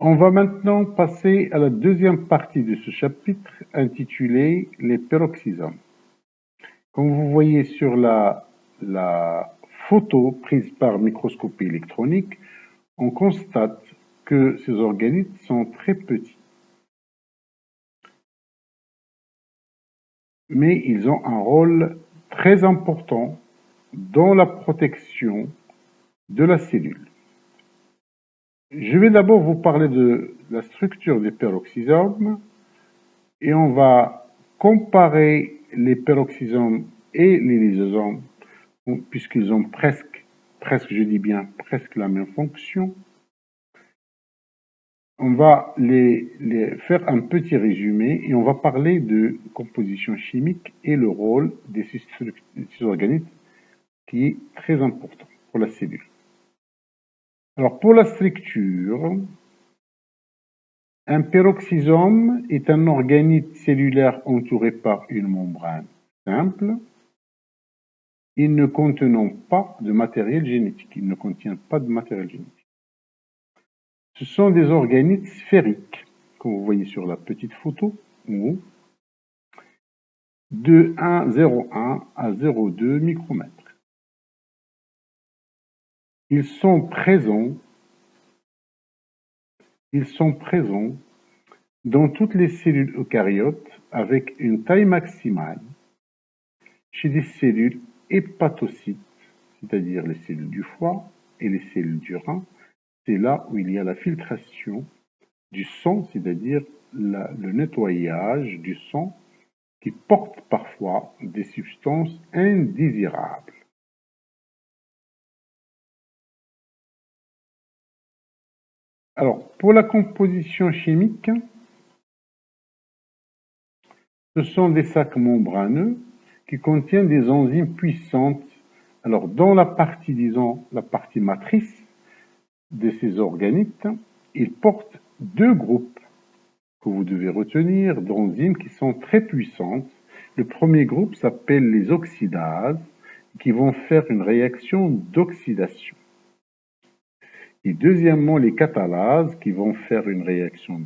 On va maintenant passer à la deuxième partie de ce chapitre intitulé les peroxysomes. Comme vous voyez sur la photo prise par microscopie électronique, on constate que ces organismes sont très petits. Mais ils ont un rôle très important dans la protection de la cellule. Je vais d'abord vous parler de la structure des peroxysomes et on va comparer les peroxysomes et les lysosomes puisqu'ils ont presque, je dis bien presque la même fonction. On va les faire un petit résumé et on va parler de composition chimique et le rôle de ces organismes qui est très important pour la cellule. Alors pour la structure, un peroxysome est un organisme cellulaire entouré par une membrane simple et ne contenant pas de matériel génétique. Il ne contient pas de matériel génétique. Ce sont des organismes sphériques, comme vous voyez sur la petite photo, de 1,01 à 0,2 micromètres. Ils sont présents dans toutes les cellules eucaryotes avec une taille maximale chez des cellules hépatocytes, c'est-à-dire les cellules du foie et les cellules du rein. C'est là où il y a la filtration du sang, c'est-à-dire le nettoyage du sang qui porte parfois des substances indésirables. Alors, pour la composition chimique, ce sont des sacs membraneux qui contiennent des enzymes puissantes. Alors, dans la partie, disons, la partie matrice de ces organismes, ils portent deux groupes que vous devez retenir d'enzymes qui sont très puissantes. Le premier groupe s'appelle les oxydases, qui vont faire une réaction d'oxydation. Et deuxièmement, les catalases, qui vont faire une réaction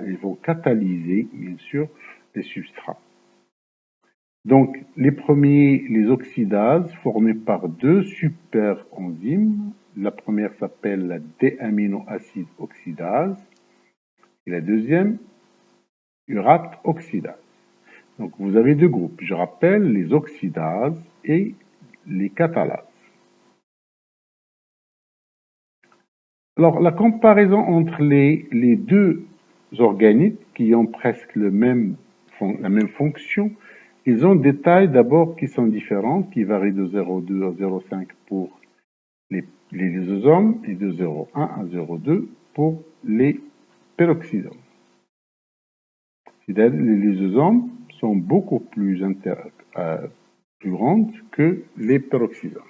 ils vont catalyser, bien sûr, les substrats. Donc, les premiers, les oxydases, formées par deux super-enzymes. La première s'appelle la déaminoacide oxydase, et la deuxième, urate oxydase. Donc, vous avez deux groupes. Je rappelle les oxydases et les catalases. Alors, la comparaison entre les deux organismes qui ont presque la même fonction, ils ont des tailles d'abord qui sont différentes, qui varient de 0,2 à 0,5 pour les lysosomes et de 0,1 à 0,2 pour les peroxysomes. C'est-à-dire les lysosomes sont beaucoup plus grandes que les peroxysomes.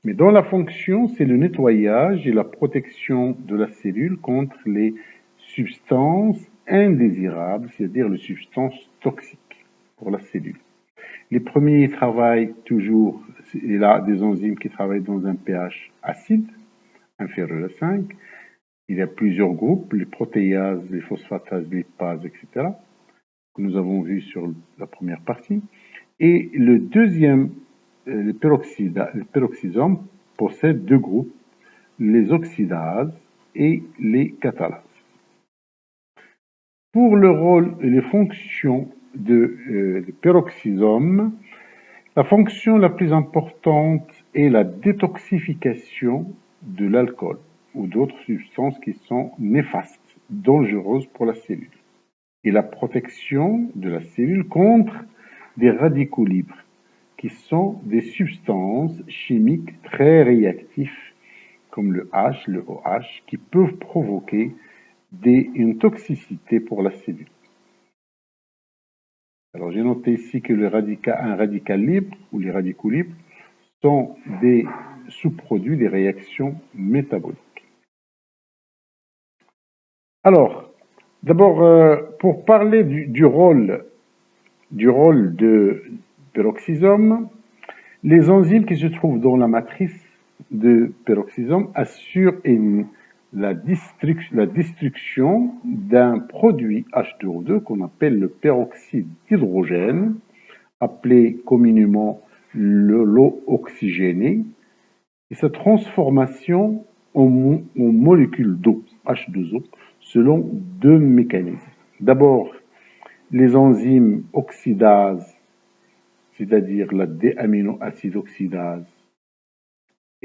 Mais dans la fonction, c'est le nettoyage et la protection de la cellule contre les substances indésirables, c'est-à-dire les substances toxiques pour la cellule. Les premiers travaillent toujours, il y a des enzymes qui travaillent dans un pH acide, inférieur à 5. Il y a plusieurs groupes, les protéases, les phosphatases, les lipases, etc., que nous avons vu sur la première partie. Et le deuxième, le peroxysome possède deux groupes, les oxydases et les catalases. Pour le rôle et les fonctions du peroxysome, la fonction la plus importante est la détoxification de l'alcool ou d'autres substances qui sont néfastes, dangereuses pour la cellule, et la protection de la cellule contre des radicaux libres, qui sont des substances chimiques très réactives, comme le H, le OH, qui peuvent provoquer une toxicité pour la cellule. Alors j'ai noté ici que un radical libre, ou les radicaux libres, sont des sous-produits des réactions métaboliques. Alors, d'abord, pour parler du rôle de peroxysome, les enzymes qui se trouvent dans la matrice de peroxysome assurent une la destruction d'un produit H2O2 qu'on appelle le peroxyde d'hydrogène, appelé communément l'eau oxygénée, et sa transformation en molécules d'eau, H2O, selon deux mécanismes. D'abord, les enzymes oxydases, c'est-à-dire la déaminoacide oxydase,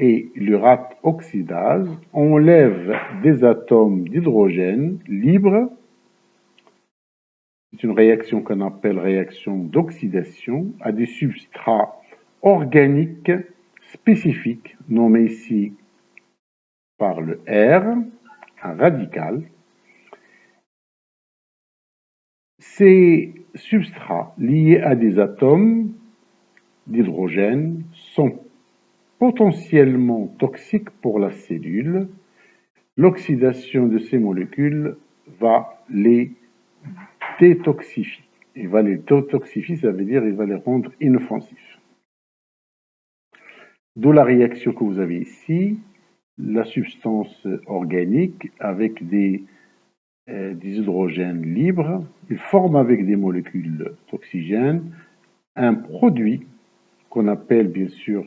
et l'urate oxydase enlèvent des atomes d'hydrogène libres. C'est une réaction qu'on appelle réaction d'oxydation à des substrats organiques spécifiques, nommés ici par le R, un radical. Ces substrats liés à des atomes d'hydrogène sont potentiellement toxiques pour la cellule. L'oxydation de ces molécules va les détoxifier. Il va les détoxifier, ça veut dire qu'il va les rendre inoffensifs. D'où la réaction que vous avez ici, la substance organique avec des hydrogènes libres, il forme avec des molécules d'oxygène un produit qu'on appelle bien sûr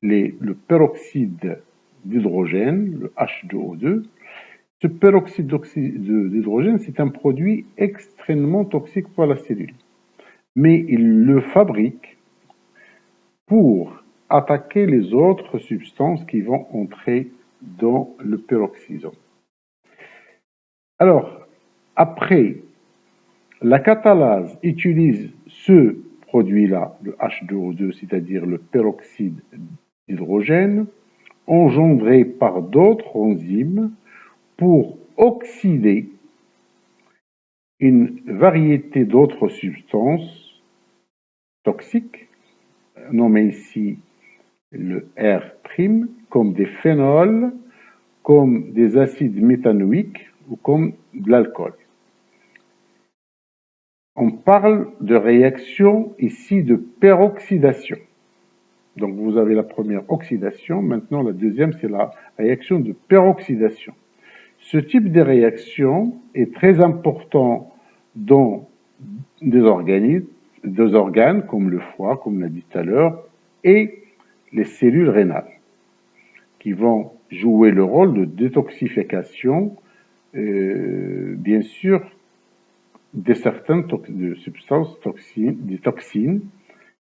le peroxyde d'hydrogène, le H2O2. Ce peroxyde d'hydrogène, c'est un produit extrêmement toxique pour la cellule. Mais il le fabrique pour attaquer les autres substances qui vont entrer dans le peroxysome. Alors, après, la catalase utilise ce produit-là, le H2O2, c'est-à-dire le peroxyde d'hydrogène, engendré par d'autres enzymes pour oxyder une variété d'autres substances toxiques, nommées ici le R', comme des phénols, comme des acides méthanoïques ou comme de l'alcool. On parle de réaction ici de peroxydation. Donc vous avez la première oxydation, maintenant la deuxième c'est la réaction de peroxydation. Ce type de réaction est très important dans des organes comme le foie, comme on l'a dit tout à l'heure, et les cellules rénales, qui vont jouer le rôle de détoxification, bien sûr, de certaines substances des toxines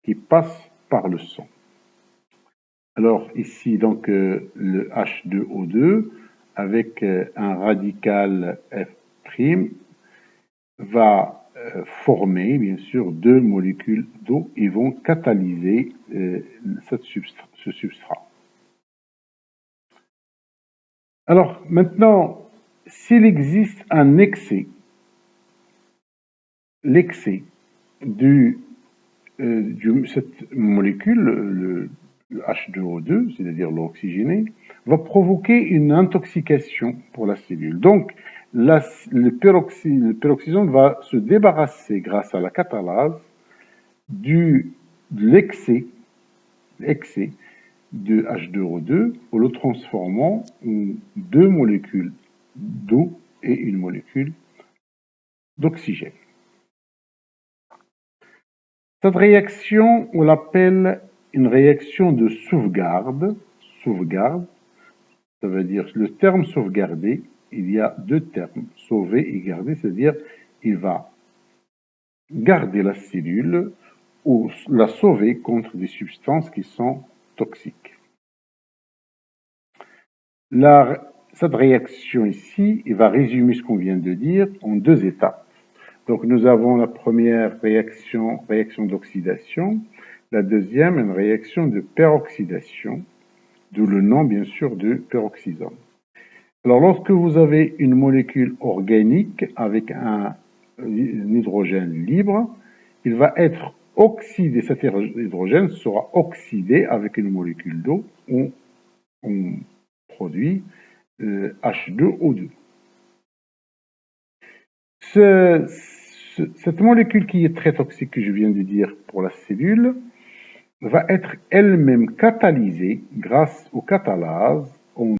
qui passent par le sang. Alors ici, donc, le H2O2, avec un radical F', va former, bien sûr, deux molécules d'eau et vont catalyser ce substrat. Alors, maintenant, s'il existe un excès, l'excès de cette molécule, le H2O2, c'est-à-dire l'eau oxygénée, va provoquer une intoxication pour la cellule. Donc, le peroxysome va se débarrasser, grâce à la catalase, de l'excès de H2O2 en le transformant en deux molécules d'eau et une molécule d'oxygène. Cette réaction, on l'appelle une réaction de sauvegarde. Sauvegarde, ça veut dire le terme sauvegarder, il y a deux termes, sauver et garder, c'est-à-dire il va garder la cellule ou la sauver contre des substances qui sont toxiques. Cette réaction ici, il va résumer ce qu'on vient de dire en deux étapes. Donc nous avons la première réaction d'oxydation, la deuxième, une réaction de peroxydation, d'où le nom bien sûr de peroxysome. Alors lorsque vous avez une molécule organique avec un hydrogène libre, il va être oxydé, cet hydrogène sera oxydé avec une molécule d'eau, on produit H2O2. Cette molécule qui est très toxique, que je viens de dire pour la cellule, va être elle-même catalysée grâce aux catalases